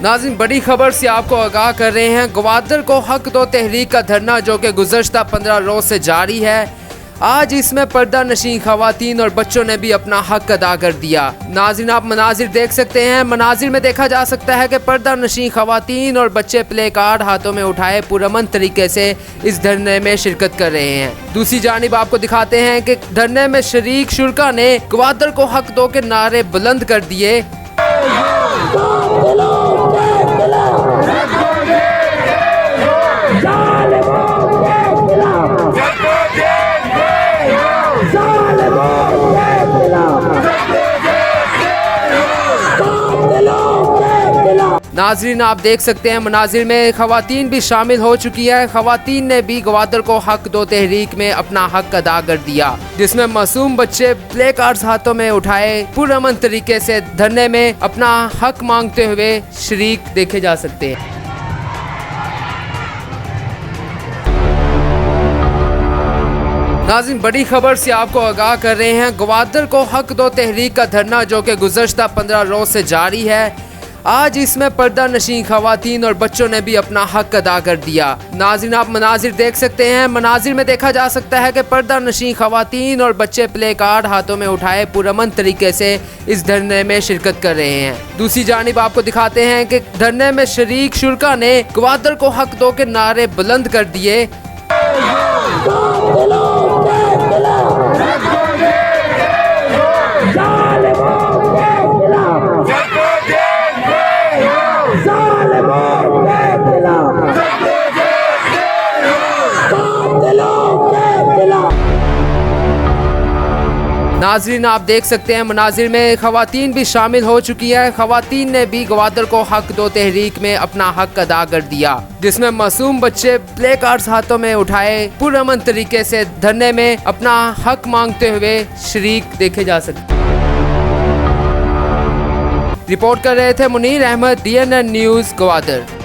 नाज़रीन, बड़ी खबर से आपको आगाह कर रहे हैं। गवादर को हक दो तहरीक का धरना जो कि गुज़श्ता 15 रोज़ से जारी है, आज इसमें पर्दा नशीं खवातीन और बच्चों ने भी अपना हक अदा कर दिया। नाज़रीन, आप मनाजिर देख सकते हैं। मनाजिर में देखा जा सकता है कि पर्दा नशीं खवातीन और बच्चे प्ले कार्ड हाथों में उठाए पुरअमन तरीके से इस धरने में शिरकत कर रहे हैं। दूसरी जानिब आपको दिखाते हैं कि धरने में शरीक शुरका ने गवादर को हक दो के नारे बुलंद कर दिए। नाज़रीन, आप देख सकते हैं मनाजिर में खवातीन भी शामिल हो चुकी है। खवातीन ने भी गवादर को हक दो तहरीक में अपना हक अदा कर दिया, जिसमें मासूम बच्चे प्ले कार्ड्स हाथों में उठाए पुरअमन तरीके से धरने में अपना हक मांगते हुए शरीक देखे जा सकते हैं। नाज़रीन, बड़ी खबर से आपको आगाह कर रहे हैं। गवादर को हक दो तहरीक का धरना जो कि गुज़श्ता 15 रोज़ से जारी है, आज इसमें पर्दा नशीं खवातीन और बच्चों ने भी अपना हक अदा कर दिया। नाज़रीन, आप मनाजिर देख सकते हैं। मनाजिर में देखा जा सकता है कि पर्दा नशीं खवातीन और बच्चे प्ले कार्ड हाथों में उठाए पुरअमन तरीके से इस धरने में शिरकत कर रहे हैं। दूसरी जानिब आपको दिखाते हैं कि धरने में शरीक शुरका ने गवादर को हक दो के नारे बुलंद कर दिए। नाज़रीन, आप देख सकते हैं मनाजिर में खवातीन भी शामिल हो चुकी है। खवातीन ने भी गवादर को हक दो तहरीक में अपना हक अदा कर दिया, जिसमें मासूम बच्चे प्ले कार्ड्स हाथों में उठाए पुरअमन तरीके से धरने में अपना हक मांगते हुए शरीक देखे जा सकते। रिपोर्ट कर रहे थे मुनीर अहमद, DNN न्यूज़, गवादर।